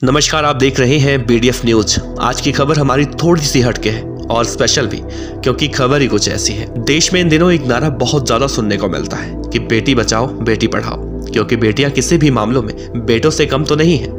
नमस्कार, आप देख रहे हैं BDF न्यूज। आज की खबर हमारी थोड़ी सी हटके है और स्पेशल भी, क्योंकि खबर ही कुछ ऐसी है। देश में इन दिनों एक नारा बहुत ज्यादा सुनने को मिलता है कि बेटी बचाओ बेटी पढ़ाओ, क्योंकि बेटियां किसी भी मामलों में बेटों से कम तो नहीं है।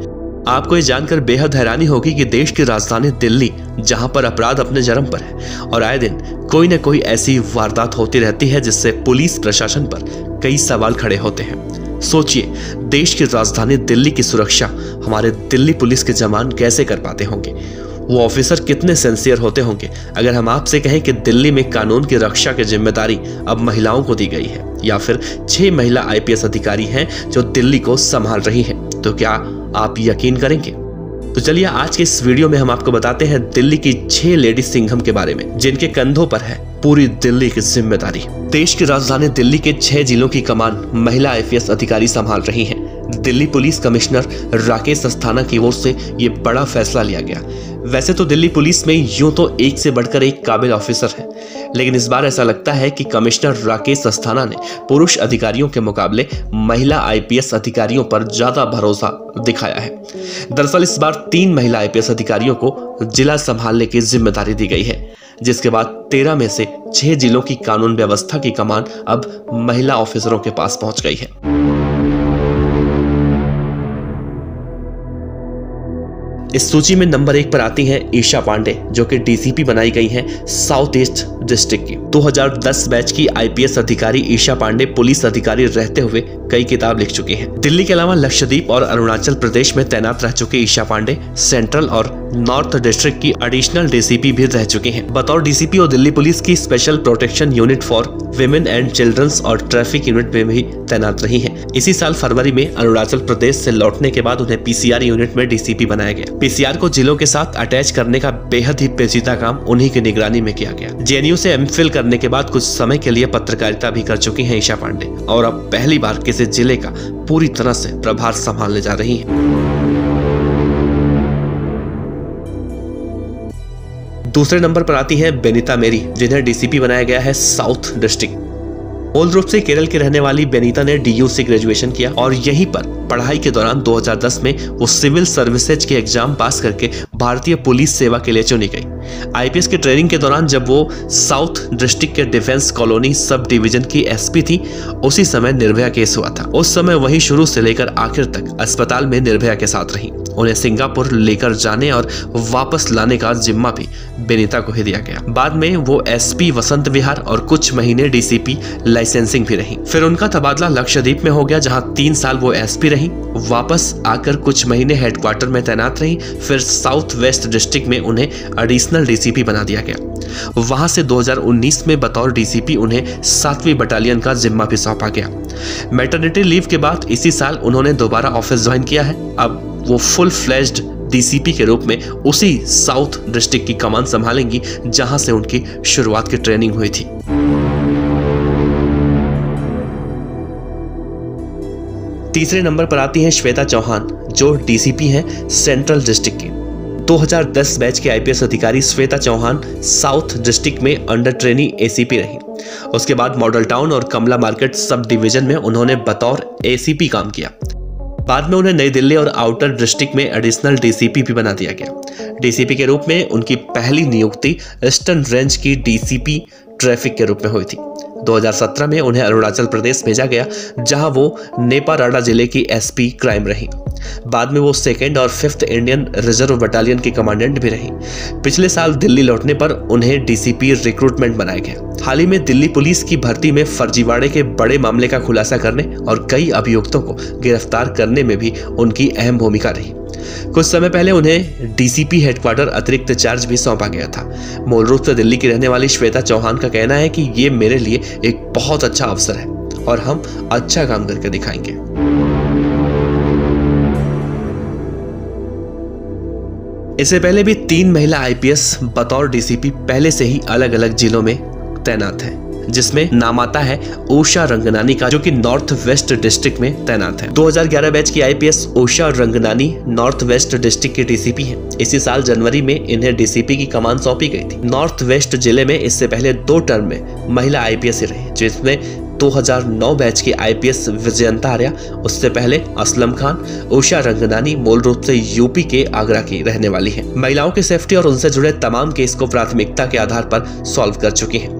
आपको ये जानकर बेहद हैरानी होगी कि देश की राजधानी दिल्ली, जहां पर अपराध अपने चरम पर है और आए दिन कोई न कोई ऐसी वारदात होती रहती है जिससे पुलिस प्रशासन पर कई सवाल खड़े होते हैं। सोचिए, देश की राजधानी दिल्ली की सुरक्षा हमारे दिल्ली पुलिस के जवान कैसे कर पाते होंगे। वो ऑफिसर कितने सिंसियर होते होंगे अगर हम आपसे कहें कि दिल्ली में कानून की रक्षा की जिम्मेदारी अब महिलाओं को दी गई है, या फिर 6 महिला IPS अधिकारी हैं जो दिल्ली को संभाल रही हैं, तो क्या आप यकीन करेंगे? तो चलिए आज के इस वीडियो में हम आपको बताते हैं दिल्ली की 6 लेडी सिंघम के बारे में, जिनके कंधों पर है पूरी दिल्ली की जिम्मेदारी। देश की राजधानी दिल्ली के 6 जिलों की कमान महिला IPS अधिकारी संभाल रही हैं। दिल्ली पुलिस कमिश्नर राकेश अस्थाना की ओर से ये बड़ा फैसला लिया गया। वैसे तो दिल्ली पुलिस में यूं तो एक से बढ़कर एक काबिल ऑफिसर है, लेकिन इस बार ऐसा लगता है कि कमिश्नर राकेश अस्थाना ने पुरुष अधिकारियों के मुकाबले महिला IPS अधिकारियों पर ज्यादा भरोसा दिखाया है। दरअसल इस बार 3 महिला IPS अधिकारियों को जिला संभालने की जिम्मेदारी दी गई है, जिसके बाद 13 में से 6 जिलों की कानून व्यवस्था की कमान अब महिला ऑफिसरों के पास पहुंच गई है। इस सूची में नंबर 1 पर आती हैं ईशा पांडे, जो कि DCP बनाई गई हैं साउथ ईस्ट डिस्ट्रिक्ट की। 2010 बैच की IPS अधिकारी ईशा पांडे पुलिस अधिकारी रहते हुए कई किताब लिख चुकी हैं। दिल्ली के अलावा लक्षद्वीप और अरुणाचल प्रदेश में तैनात रह चुके ईशा पांडे सेंट्रल और नॉर्थ डिस्ट्रिक्ट की एडिशनल DCP भी रह चुके हैं। बतौर DCP और दिल्ली पुलिस की special protection unit for women and childrens और ट्रैफिक यूनिट में भी तैनात रही हैं। इसी साल फरवरी में अरुणाचल प्रदेश से लौटने के बाद उन्हें PCR यूनिट में DCP बनाया गया। PCR को जिलों के साथ अटैच करने का बेहद ही पेचीदा काम उन्हीं की निगरानी में किया गया। JNU से MPhil करने के बाद कुछ समय के लिए पत्रकारिता भी कर चुकी हैं ईशा पांडे, और अब पहली बार किसी जिले का पूरी तरह से प्रभार संभालने जा रही हैं। दूसरे नंबर पर आती हैं बेनीता मेरी, जिन्हें DCP बनाया गया है साउथ डिस्ट्रिक्ट। मूल रूप से केरल की रहने वाली बेनीता ने DU से ग्रेजुएशन किया और यहीं पर पढ़ाई के दौरान 2010 में वो सिविल सर्विसेज के एग्जाम पास करके भारतीय पुलिस सेवा के लिए चुनी गई। IPS की ट्रेनिंग के दौरान जब वो साउथ डिस्ट्रिक्ट के डिफेंस कॉलोनी सब डिवीजन की SP थी, उसी समय निर्भया केस हुआ था। उस समय वही शुरू से लेकर आखिर तक अस्पताल में निर्भया के साथ रही। उन्हें सिंगापुर लेकर जाने और वापस लाने का जिम्मा भी बेनीता को ही दिया गया। बाद में वो SP वसंत विहार और कुछ महीने DCP लाइसेंसिंग भी रही। फिर उनका तबादला लक्षद्वीप में हो गया, जहां 3 साल वो SP रही। वापस आकर कुछ महीने हेडक्वार्टर में तैनात रही। फिर साउथ वेस्ट डिस्ट्रिक्ट में उन्हें एडिशनल DCP बना दिया गया। वहां से 2019 में बतौर DCP उन्हें 7वीं बटालियन का जिम्मा भी सौंपा गया। मैटरनिटी लीव के बाद इसी साल उन्होंने दोबारा ऑफिस ज्वाइन किया है। अब वो फुल फ्लेज्ड DCP के रूप में उसी साउथ डिस्ट्रिक्ट की कमान संभालेंगी, जहां से उनकी शुरुआत की ट्रेनिंग हुई थी। तीसरे नंबर पर आती हैं श्वेता चौहान, जो DCP हैं सेंट्रल डिस्ट्रिक्ट की। 2010 बैच के IPS अधिकारी श्वेता चौहान साउथ डिस्ट्रिक्ट में अंडर ट्रेनी ACP रही। उसके बाद मॉडल टाउन और कमला मार्केट सब डिवीजन में उन्होंने बतौर ACP काम किया। बाद में उन्हें नई दिल्ली और आउटर डिस्ट्रिक्ट में एडिशनल DCP भी बना दिया गया। DCP के रूप में उनकी पहली नियुक्ति ईस्टर्न रेंज की DCP ट्रैफिक के रूप में हुई थी। 2017 में उन्हें अरुणाचल प्रदेश भेजा गया, जहां वो नेपाराडा जिले की SP क्राइम रही। बाद में वो 2nd और 5th इंडियन रिजर्व बटालियन की कमांडेंट भी रही। पिछले साल दिल्ली लौटने पर उन्हें DCP रिक्रूटमेंट बनाया गया। हाल ही में दिल्ली पुलिस की भर्ती में फर्जीवाड़े के बड़े मामले का खुलासा करने और कई अभियुक्तों को गिरफ्तार करने में भी उनकी अहम भूमिका रही। कुछ समय पहले उन्हें DCP हेडक्वार्टर अतिरिक्त चार्ज भी सौंपा गया था। मूल रूप से दिल्ली की रहने वाली श्वेता चौहान का कहना है कि ये मेरे लिए एक बहुत अच्छा अवसर है और हम अच्छा काम करके दिखाएंगे। इससे पहले भी 3 महिला IPS बतौर DCP पहले से ही अलग अलग जिलों में तैनात है, जिसमें नाम आता है उषा रंगनानी का, जो कि नॉर्थ वेस्ट डिस्ट्रिक्ट में तैनात है। 2011 बैच की IPS Usha Ranganani north west district की DCP है। इसी साल जनवरी में इन्हें DCP की कमान सौंपी गई थी। नॉर्थ वेस्ट जिले में इससे पहले 2 टर्म में महिला IPS रही, जिसमें 2009 बैच की IPS विजयंता आर्या, उससे पहले असलम खान, उषा रंगनानी मूल रूप से यूपी के आगरा की रहने वाली हैं। महिलाओं की सेफ्टी और उनसे जुड़े तमाम केस को प्राथमिकता के आधार पर सॉल्व कर चुकी हैं।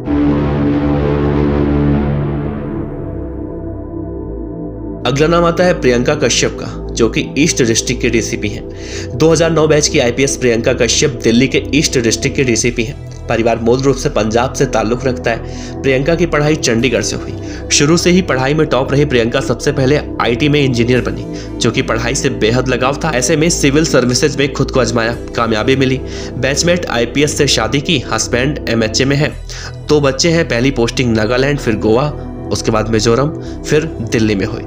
अगला नाम आता है प्रियंका कश्यप का, जो कि ईस्ट डिस्ट्रिक्ट के DCP हैं। 2009 बैच की IPS प्रियंका कश्यप दिल्ली के ईस्ट डिस्ट्रिक्ट के DCP हैं। परिवार मूल रूप से पंजाब से ताल्लुक रखता है। प्रियंका की पढ़ाई चंडीगढ़ से हुई। शुरू से ही पढ़ाई में टॉप रही प्रियंका सबसे पहले IT में इंजीनियर बनी, जो कि पढ़ाई से बेहद लगाव था। ऐसे में सिविल सर्विसेज में खुद को आजमाया, कामयाबी मिली। बैचमेट IPS से शादी की, हस्बैंड MHA में है, 2 बच्चे हैं। पहली पोस्टिंग नागालैंड, फिर गोवा, उसके बाद मिजोरम, फिर दिल्ली में हुई।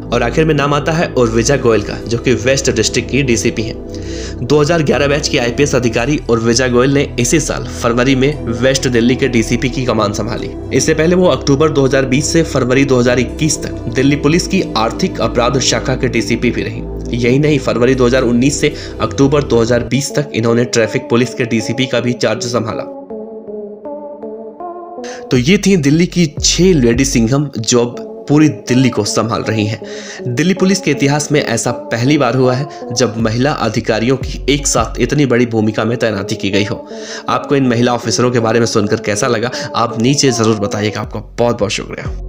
और आखिर में नाम आता है उर्विजा गोयल का, जो कि वेस्ट डिस्ट्रिक्ट की DCP हैं। 2011 बैच की IPS अधिकारी उर्विजा गोयल ने इसी साल फरवरी में वेस्ट दिल्ली के DCP की कमान संभाली। इससे पहले वो अक्टूबर 2020 से फरवरी 2021 तक दिल्ली पुलिस की आर्थिक अपराध शाखा के DCP भी रही। यही नहीं, फरवरी 2019 से अक्टूबर 2020 तक इन्होंने ट्रैफिक पुलिस के DCP का भी चार्ज संभाला। तो ये थी दिल्ली की 6 लेडी सिंघम जो अब पूरी दिल्ली को संभाल रही हैं। दिल्ली पुलिस के इतिहास में ऐसा पहली बार हुआ है जब महिला अधिकारियों की एक साथ इतनी बड़ी भूमिका में तैनाती की गई हो। आपको इन महिला ऑफिसरों के बारे में सुनकर कैसा लगा, आप नीचे जरूर बताइएगा। आपका बहुत बहुत शुक्रिया।